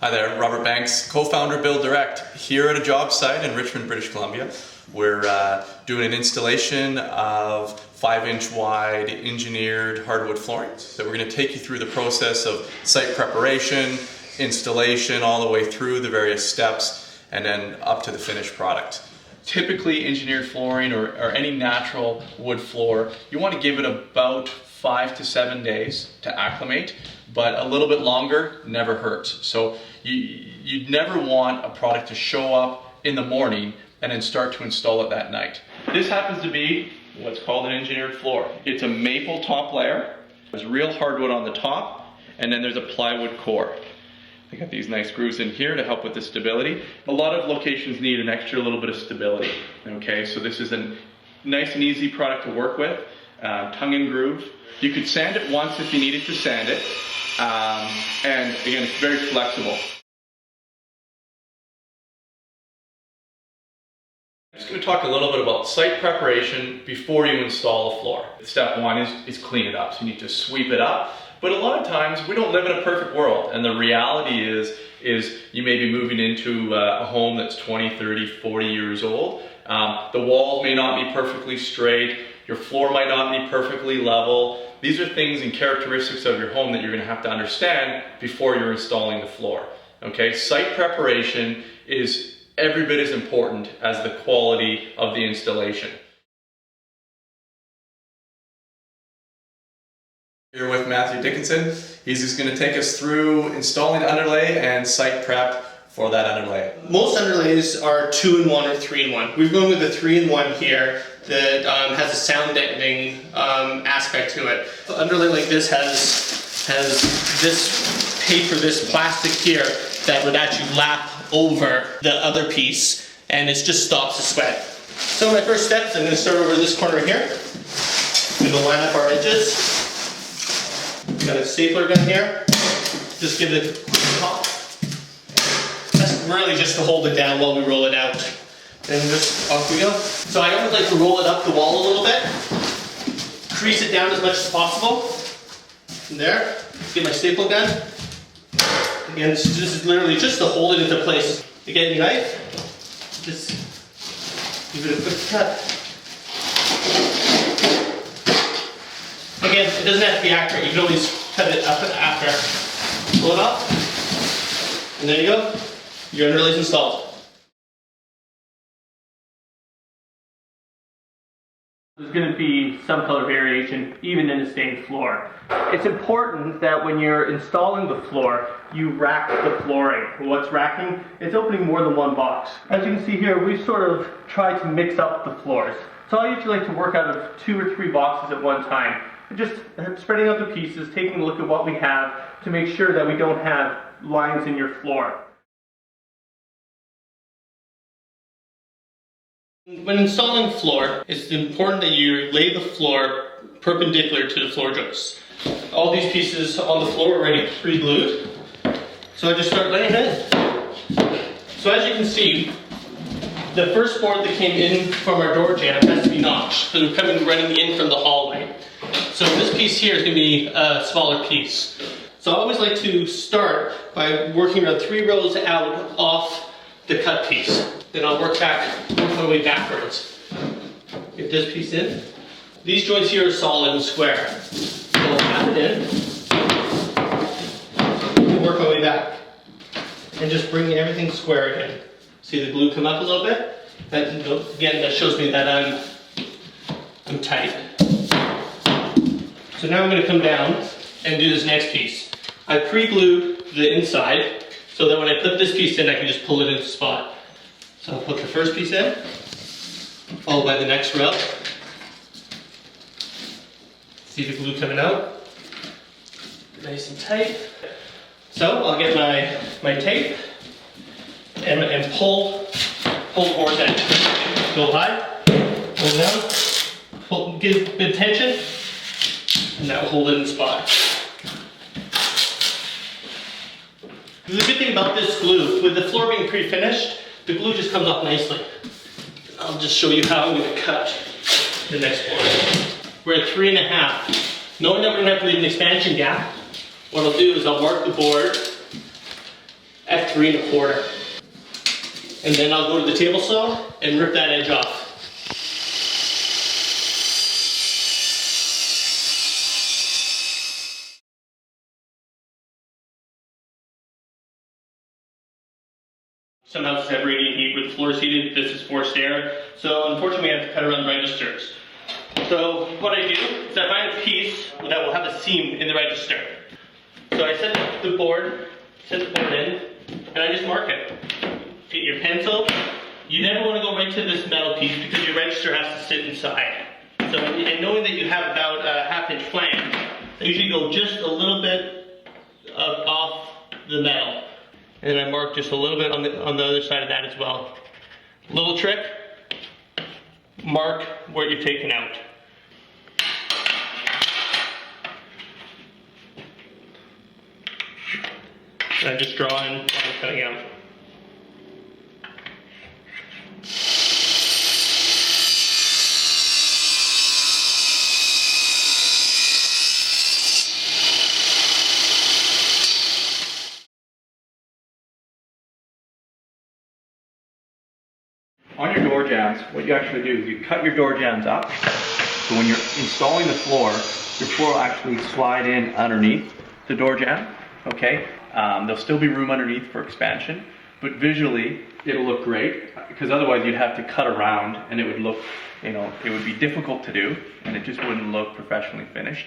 Hi there, Robert Banks, co-founder BuildDirect, here at a job site in Richmond, British Columbia. We're doing an installation of 5-inch wide engineered hardwood flooring. So we're going to take you through the process of site preparation, installation, all the way through the various steps, and then up to the finished product. Typically engineered flooring or any natural wood floor, you want to give it about 5 to 7 days to acclimate, but a little bit longer never hurts. So you'd never want a product to show up in the morning and then start to install it that night. This happens to be what's called an engineered floor. It's a maple top layer, there's real hardwood on the top, and then there's a plywood core. I got these nice grooves in here to help with the stability. A lot of locations need an extra little bit of stability. Okay, so this is a nice and easy product to work with, tongue and groove. You could sand it once if you needed to sand it, and again, it's very flexible. I'm just going to talk a little bit about site preparation before you install a floor. Step one is clean it up. So you need to sweep it up. But a lot of times we don't live in a perfect world, and the reality is you may be moving into a home that's 20, 30, 40 years old. The walls may not be perfectly straight. Your floor might not be perfectly level. These are things and characteristics of your home that you're going to have to understand before you're installing the floor. Okay, site preparation is every bit as important as the quality of the installation. Here with Matthew Dickinson. He's just going to take us through installing underlay and site prep for that underlay. Most underlays are 2-in-1 or 3-in-1. We've gone with the 3-in-1 here that has a sound deadening aspect to it. The underlay like this has this paper, this plastic here that would actually lap over the other piece, and it just stops the sweat. So my first step is I'm going to start over this corner here. I'm going to line up our edges. Got a stapler gun here. Just give it a quick pop. That's really just to hold it down while we roll it out. And just off we go. So I always like to roll it up the wall a little bit. Crease it down as much as possible. And there. Get my staple gun. Again, this is literally just to hold it into place. Again, your knife. Just give it a quick cut. Again, it doesn't have to be accurate. You can always cut it up after. Pull it up. And there you go. Your underlay's installed. There's going to be some color variation even in the stained floor. It's important that when you're installing the floor, you rack the flooring. What's racking? It's opening more than one box. As you can see here, we've sort of tried to mix up the floors. So I usually like to work out of 2 or 3 boxes at one time. Just spreading out the pieces, taking a look at what we have to make sure that we don't have lines in your floor. When installing floor, it's important that you lay the floor perpendicular to the floor joists. All these pieces on the floor are already pre-glued, so I just start laying it. So as you can see, the first board that came in from our door jamb has to be notched, because we're running in from the hallway. So this piece here is going to be a smaller piece. So I always like to start by working around 3 rows out off the cut piece. Then I'll work my way backwards. Get this piece in. These joints here are solid and square. So I'll tap it in. And work my way back. And just bring everything square again. See the glue come up a little bit? Again, that shows me that I'm tight. So now I'm going to come down and do this next piece. I pre-glued the inside so that when I put this piece in, I can just pull it into spot. So I'll put the first piece in, followed by the next row. See the glue coming out? Nice and tight. So I'll get my tape and pull horizontal. Go high, pull down, give a bit of tension, and that will hold it in spot. The good thing about this glue, with the floor being pre-finished, the glue just comes off nicely. I'll just show you how I'm going to cut the next board. We're at 3.5. Knowing that we're going to have to leave an expansion gap, what I'll do is I'll mark the board at 5, 3 1/4. And then I'll go to the table saw and rip that edge off. Some houses have radiant heat where the floor is heated. This is forced air. So unfortunately, I have to cut around registers. So what I do is I find a piece that will have a seam in the register. So I set the board in, and I just mark it. Get your pencil. You never want to go right to this metal piece because your register has to sit inside. So, and knowing that you have about a 1/2 inch flange, I usually go just a little bit off the metal. And I mark just a little bit on the other side of that as well. Little trick, mark what you're taking out. And I just draw in what I'm cutting out. On your door jambs, what you actually do is you cut your door jambs up, so when you're installing the floor will actually slide in underneath the door jamb, okay? There'll still be room underneath for expansion, but visually it'll look great, because otherwise you'd have to cut around and it would look, it would be difficult to do, and it just wouldn't look professionally finished.